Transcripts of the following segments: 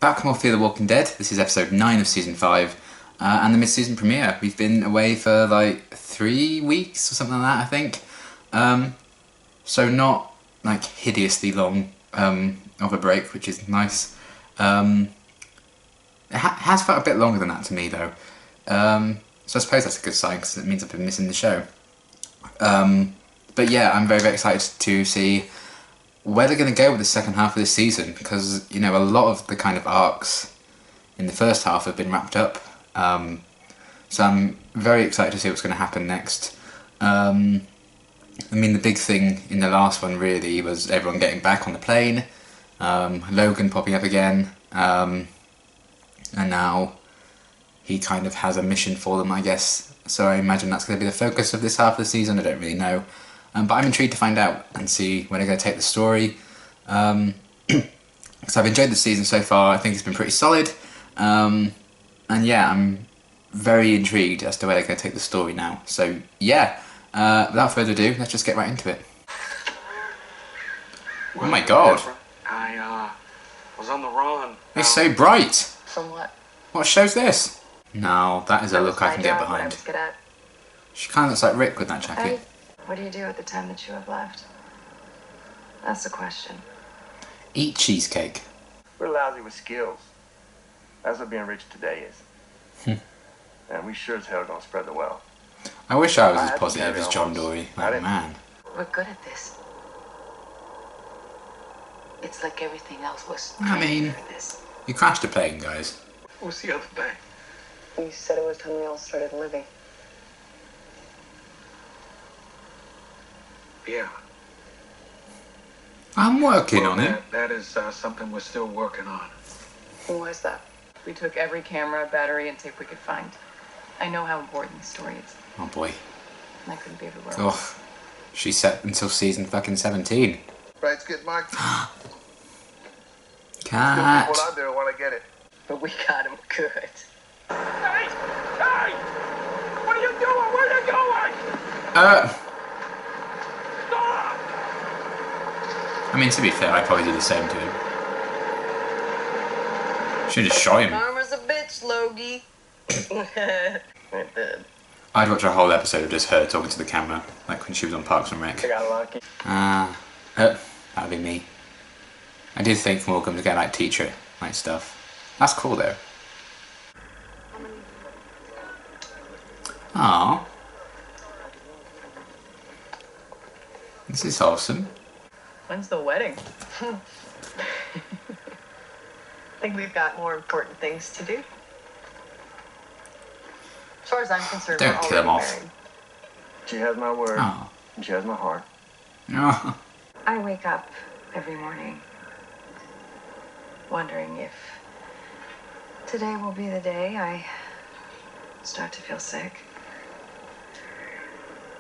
Back more Fear the Walking Dead. This is episode 9 of season 5 and the mid-season premiere. We've been away for like 3 weeks or something like that, I think. So not like hideously long of a break, which is nice. It has felt a bit longer than that to me though. So I suppose that's a good sign because it means I've been missing the show. But yeah, I'm very, very excited to see where they're going to go with the second half of this season, because, you know, a lot of the kind of arcs in the first half have been wrapped up. So I'm very excited to see what's going to happen next. I mean, the big thing in the last one really was everyone getting back on the plane, Logan popping up again, and now he kind of has a mission for them, I guess. So I imagine that's going to be the focus of this half of the season. I don't really know. But I'm intrigued to find out and see where they're going to take the story. Because I've enjoyed the season so far. I think it's been pretty solid. And yeah, I'm very intrigued as to where they're going to take the story now. So yeah, without further ado, let's just get right into it. Oh my god. I was on the run. It's so bright. From what? What show's this? No, that is a look I can get behind. She kind of looks like Rick with that jacket. Hey, what do you do at the time that you have left? That's the question. Eat cheesecake. We're lousy with skills. That's what being rich today is. And we sure as hell don't spread the wealth. I wish I was as positive as John Dory. Like, man. We're good at this. It's like everything else was I mean, for this. You crashed a plane, guys. What's the other thing? You said it was time we all started living. Yeah. I'm working on it. That is something we're still working on. And why is that? We took every camera, battery, and tape we could find. I know how important the story is. Oh boy. And I couldn't be everywhere. Oh, she's set until season fucking 17. Rights get marked. Cat. People out there want to get it. But we got him good. Hey! Hey! What are you doing? Where are you going? Stop! I mean, to be fair, I'd probably do the same to him. Should just shot him. Karma's a bitch, Logie. I'd watch a whole episode of just her talking to the camera, like when she was on Parks and Rec. I got lucky. That'd be me. I did think Morgan was going to like teach her like stuff. That's cool though. Aww. This is awesome. When's the wedding? I think we've got more important things to do. As far as I'm concerned, Don't we're kill him already off. married. She has my word. Oh. And she has my heart. No. I wake up every morning wondering if today will be the day I start to feel sick.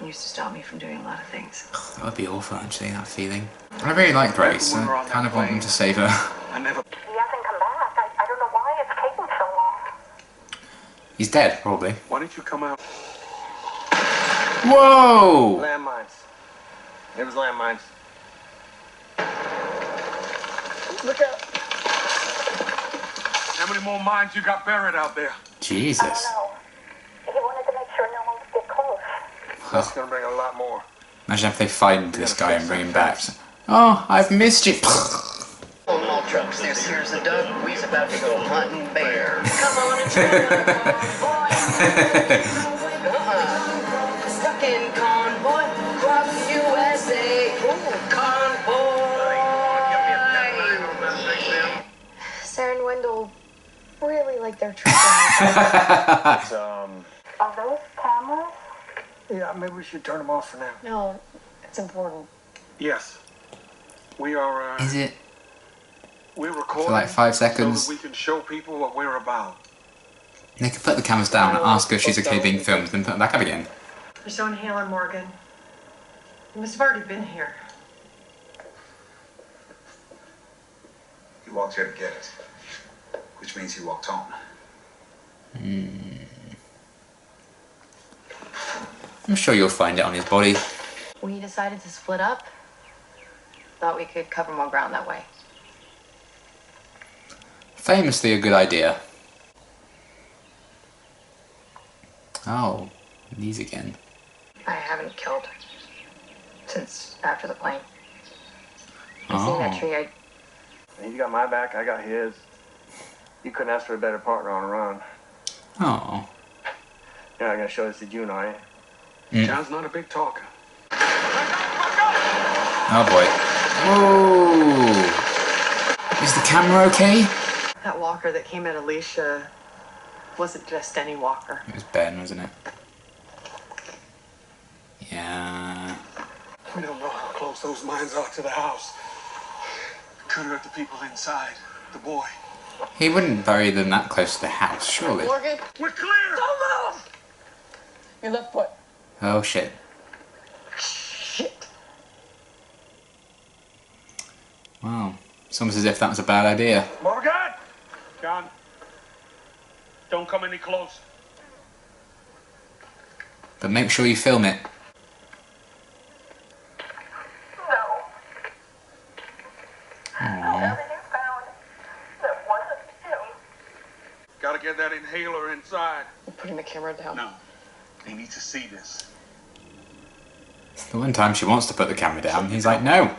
It used to stop me from doing a lot of things. That would be awful, actually, that feeling. I really like Grace. I kind of want them to save her. I never. He hasn't come back. I don't know why it's taking so long. He's dead, probably. Why didn't you come out? Whoa! Landmines. It was landmines. Look out! How many more mines you got buried out there? Jesus. I don't know. He wanted to make sure no one would get close. That's gonna bring a lot more. Imagine if they find this guy and bring him back. Oh, I've missed you. On all trucks, this here's a Doug. We's about to go hunting bears. Come on and try Stuck in convoy, across USA. Ooh, convoy. Sarah and Wendell really like their trip. It's, Are those cameras? yeah, maybe we should turn them off for now. No, it's important. Yes. We are, Is it? we're recording. For like 5 seconds. So that we can show people what we're about. They could put the cameras down and ask her if she's okay being filmed, then put them back up again. There's no inhaler, Morgan. You must have already been here. He walked here to get it, which means he walked on. I'm sure you'll find it on his body. We decided to split up. Thought we could cover more ground that way. Famously a good idea. Oh, these again. I haven't killed since after the plane. You seen that tree? You got my back, I got his. You couldn't ask for a better partner on a run. Oh. You're not gonna show this to June, are you? John's not a big talker. Oh boy. Whoa! Is the camera okay? That walker that came at Alicia wasn't just any walker. It was Ben, wasn't it? Yeah. We don't know how close those mines are to the house. Could hurt the people inside. The boy. He wouldn't bury them that close to the house, surely. Morgan, We're clear! don't move! Your left foot. Oh shit. Shit. Wow. It's almost as if that was a bad idea. Morgan! John, don't come any closer. But make sure you film it. No. Nothing you found that wasn't him. Gotta get that inhaler inside. You're putting the camera down. No. They need to see this. The one time she wants to put the camera down, he's like, no.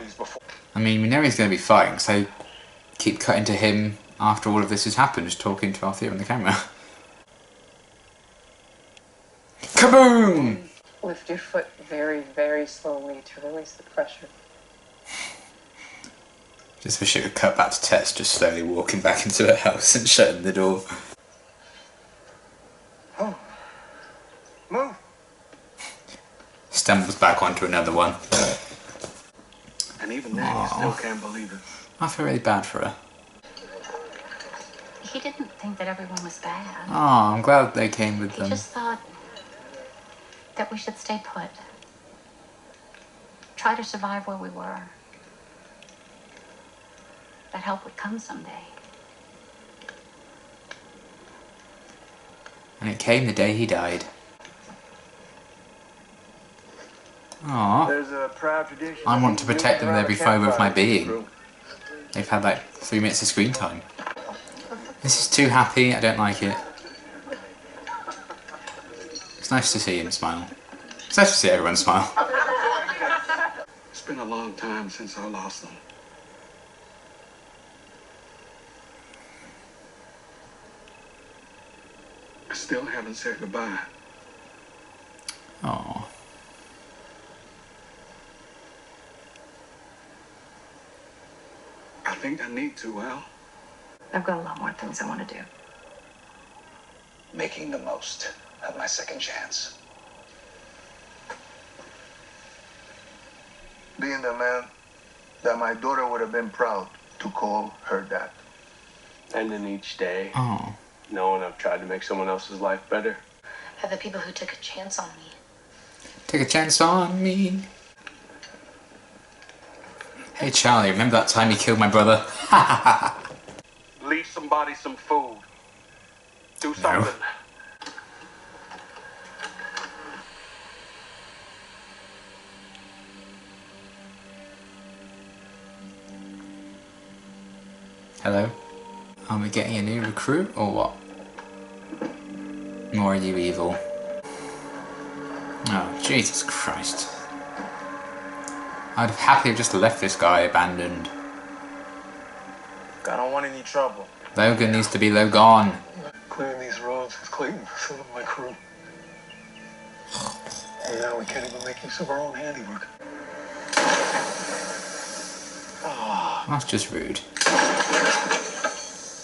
I mean, we know he's going to be fine, so keep cutting to him after all of this has happened, just talking to Althea on the camera. Kaboom! Lift your foot very, very slowly to release the pressure. Just wish it could cut back to Tess just slowly walking back into her house and shutting the door. Oh. Move. Stumbles back onto another one. And even then, you still can't believe it. I feel really bad for her. He didn't think that everyone was bad. Oh, I'm glad they came with He them. just thought that we should stay put. Try to survive where we were. That help would come someday. And it came the day he died. Aww. There's a proud tradition. I want to protect them with every fibre of my being. Room. They've had like 3 minutes of screen time. This is too happy, I don't like it. It's nice to see him smile. It's nice to see everyone smile. It's been a long time since I lost them. I still haven't said goodbye. Aww. I think I need to, Al. I've got a lot more things I want to do. Making the most of my second chance. Being the man that my daughter would have been proud to call her dad. Ending each day, Oh. knowing I've tried to make someone else's life better. For the people who took a chance on me. Take a chance on me. Hey Charlie, remember that time you killed my brother? Leave somebody some food. Do something. Hello? Are we getting a new recruit or what? Or are you evil? Oh, Jesus Christ. I'd have happily just left this guy abandoned. I don't want any trouble. Logan needs to be Logan. Clearing these roads is cleaning for some of my crew. And now we can't even make use of our own handiwork. That's just rude.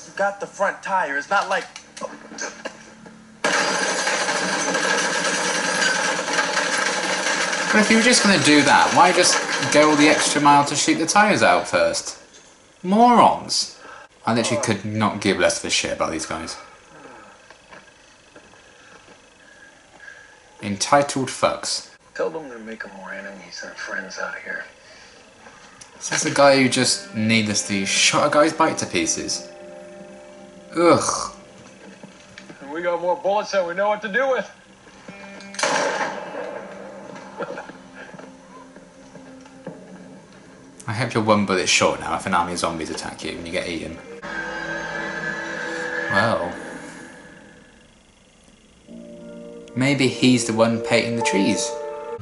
You got the front tire. It's not like... But if you were just going to do that, why just go all the extra mile to shoot the tyres out first? Morons! I literally could not give less of a shit about these guys. Entitled fucks. Tell them they're making more enemies than friends out here. This is the guy who just needlessly shot a guy's bike to pieces. Ugh. And we got more bullets than we know what to do with. I hope you're one bullet short now if an army of zombies attack you and you get eaten. Well, maybe he's the one painting the trees.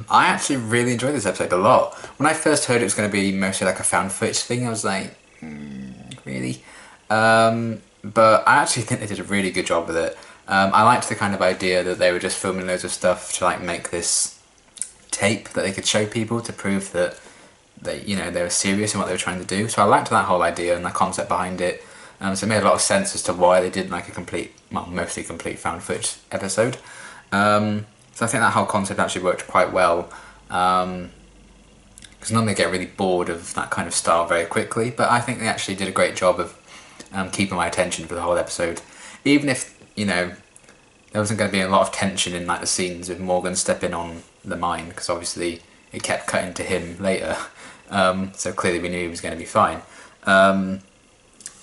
I actually really enjoyed this episode a lot. When I first heard it was going to be mostly like a found footage thing, I was like, really? But I actually think they did a really good job with it. I liked the kind of idea that they were just filming loads of stuff to like make this tape that they could show people to prove that they, you know, they were serious in what they were trying to do. So I liked that whole idea and the concept behind it. So it made a lot of sense as to why they did like a complete, well, mostly complete found footage episode. So I think that whole concept actually worked quite well. Because normally I get really bored of that kind of style very quickly, but I think they actually did a great job of keeping my attention for the whole episode. Even if, you know, there wasn't going to be a lot of tension in like the scenes with Morgan stepping on the mine, because obviously it kept cutting to him later. So clearly we knew he was going to be fine.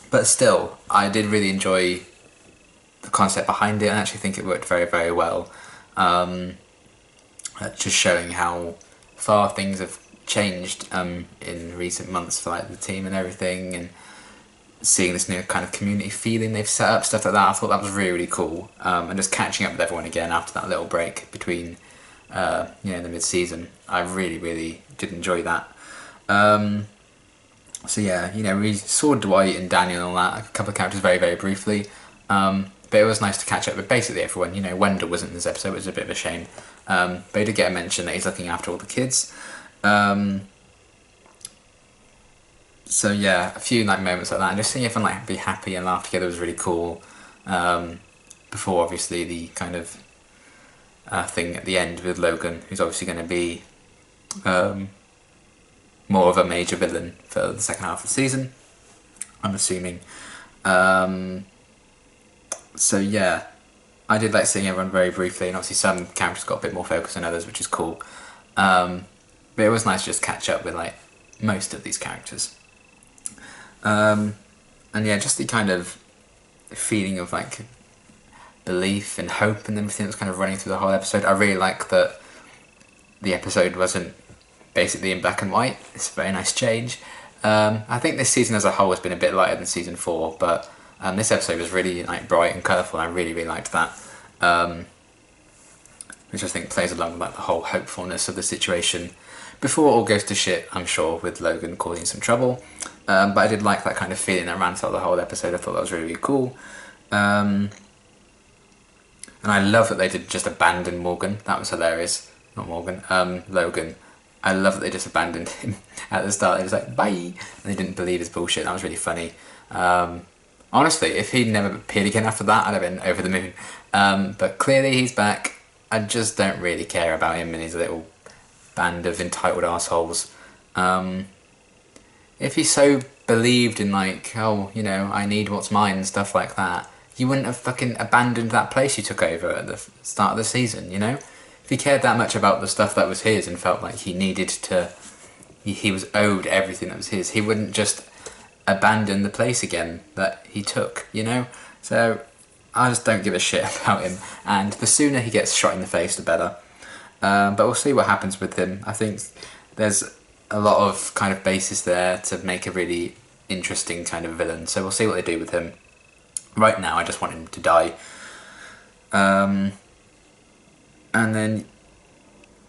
But still, I did really enjoy the concept behind it, and I actually think it worked very, very well. Just showing how far things have changed in recent months for like the team and everything, and seeing this new kind of community feeling they've set up, stuff like that. I thought that was really, really cool. And just catching up with everyone again after that little break between you know, the mid-season, I really, really did enjoy that. So yeah, you know, we saw Dwight and Daniel and all that, a couple of characters very, very briefly. But it was nice to catch up with basically everyone. You know, Wendell wasn't in this episode, which was a bit of a shame. But he did get a mention that he's looking after all the kids. So yeah, a few like moments like that, and just seeing everyone like be happy and laugh together was really cool. Before obviously the kind of thing at the end with Logan, who's obviously going to be more of a major villain for the second half of the season, I'm assuming. So yeah, I did like seeing everyone very briefly, and obviously some characters got a bit more focus than others, which is cool. But it was nice to just catch up with like most of these characters. And yeah, just the kind of feeling of like belief and hope and everything that's kind of running through the whole episode. I really like that the episode wasn't basically in black and white. It's a very nice change. I think this season as a whole has been a bit lighter than season 4, but this episode was really like bright and colourful. I really, really liked that, which I think plays along with like the whole hopefulness of the situation before it all goes to shit, I'm sure, with Logan causing some trouble. But I did like that kind of feeling that ran throughout the whole episode. I thought that was really, really cool. And I love that they did just abandon Morgan. That was hilarious. Not Morgan, Logan. I love that they just abandoned him at the start. It was like, bye! And they didn't believe his bullshit. That was really funny. Honestly, if he'd never appeared again after that, I'd have been over the moon. But clearly he's back. I just don't really care about him and his little band of entitled assholes. If he so believed in like, oh, you know, I need what's mine and stuff like that, you wouldn't have fucking abandoned that place you took over at the start of the season, you know? If he cared that much about the stuff that was his and felt like he needed to, he was owed everything that was his, he wouldn't just abandon the place again that he took, you know? So I just don't give a shit about him, and the sooner he gets shot in the face, the better. But we'll see what happens with him. I think there's a lot of kind of basis there to make a really interesting kind of villain, so we'll see what they do with him. Right now I just want him to die. And then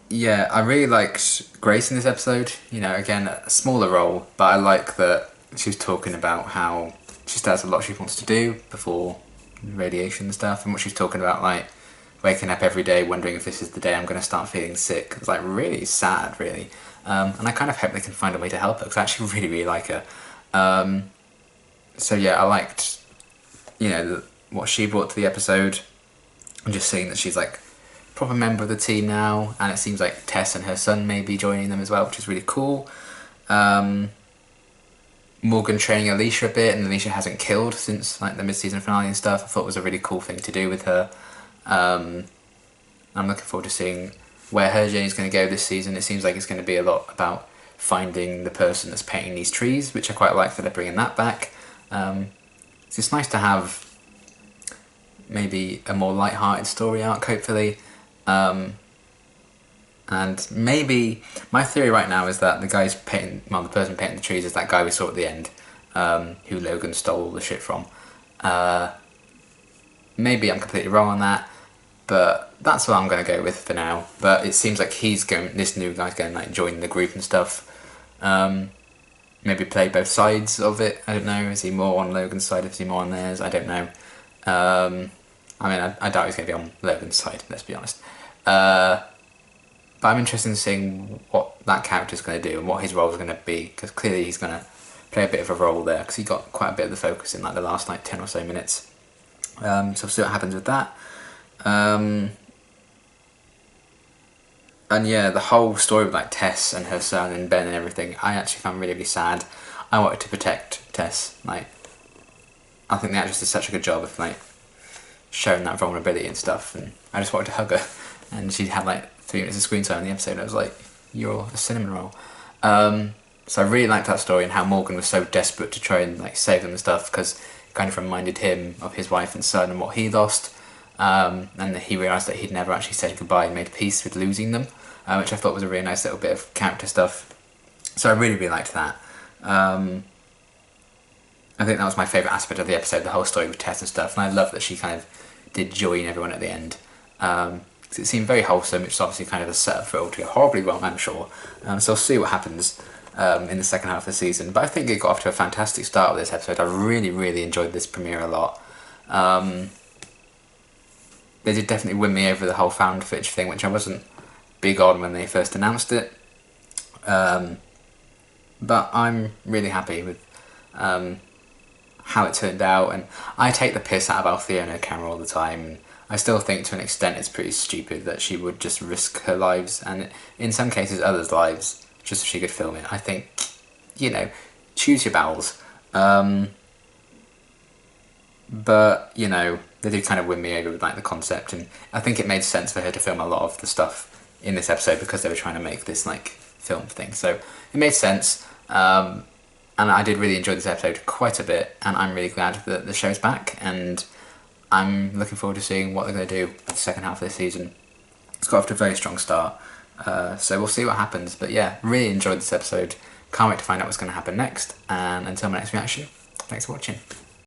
yeah, I really liked Grace in this episode. You know, again, a smaller role, but I like that she was talking about how she still has a lot she wants to do before radiation and stuff, and what she's talking about, like waking up every day wondering if this is the day I'm going to start feeling sick. It's like really sad, really. And I kind of hope they can find a way to help her, because I actually really, really like her. So yeah, I liked, you know, what she brought to the episode, and just seeing that she's like a proper member of the team now, and it seems like Tess and her son may be joining them as well, which is really cool. Morgan training Alicia a bit, and Alicia hasn't killed since like the mid-season finale and stuff. I thought was a really cool thing to do with her. I'm looking forward to seeing where her journey is going to go this season. It seems like it's going to be a lot about finding the person that's painting these trees, which I quite like that they're bringing that back. It's just nice to have maybe a more light-hearted story arc, hopefully. And maybe my theory right now is that the guy's painting, well, the person painting the trees is that guy we saw at the end, who Logan stole all the shit from. Maybe I'm completely wrong on that, but that's what I'm going to go with for now. But it seems like this new guy's going to like join the group and stuff. Maybe play both sides of it. I don't know. Is he more on Logan's side? Is he more on theirs? I don't know. I mean, I doubt he's going to be on Logan's side, let's be honest. But I'm interested in seeing what that character's going to do and what his role is going to be, because clearly he's going to play a bit of a role there, because he got quite a bit of the focus in like the last like 10 or so minutes. So we'll see what happens with that. And yeah, the whole story with like Tess and her son and Ben and everything, I actually found really, really sad. I wanted to protect Tess. Like, I think the actress did such a good job of like showing that vulnerability and stuff, and I just wanted to hug her. And she had like 3 minutes of screen time in the episode. And I was like, "You're a cinnamon roll." So I really liked that story and how Morgan was so desperate to try and like save them and stuff, because it kind of reminded him of his wife and son and what he lost. And that he realised that he'd never actually said goodbye and made peace with losing them, which I thought was a really nice little bit of character stuff. So I really, really liked that. I think that was my favourite aspect of the episode, the whole story with Tess and stuff, and I love that she kind of did join everyone at the end. It seemed very wholesome, which is obviously kind of a setup for it all to go horribly wrong, I'm sure. So we'll see what happens in the second half of the season. But I think it got off to a fantastic start with this episode. I really, really enjoyed this premiere a lot. They did definitely win me over the whole found footage thing, which I wasn't big on when they first announced it. But I'm really happy with how it turned out, and I take the piss out of Althea and her camera all the time. And I still think to an extent it's pretty stupid that she would just risk her lives, and in some cases others' lives, just so she could film it. I think, you know, choose your battles. But, you know, they did kind of win me over with like the concept, and I think it made sense for her to film a lot of the stuff in this episode because they were trying to make this like film thing. So it made sense, and I did really enjoy this episode quite a bit, and I'm really glad that the show's back, and I'm looking forward to seeing what they're going to do with the second half of the season. It's got off to a very strong start, so we'll see what happens. But yeah, really enjoyed this episode. Can't wait to find out what's going to happen next, and until my next reaction, thanks for watching.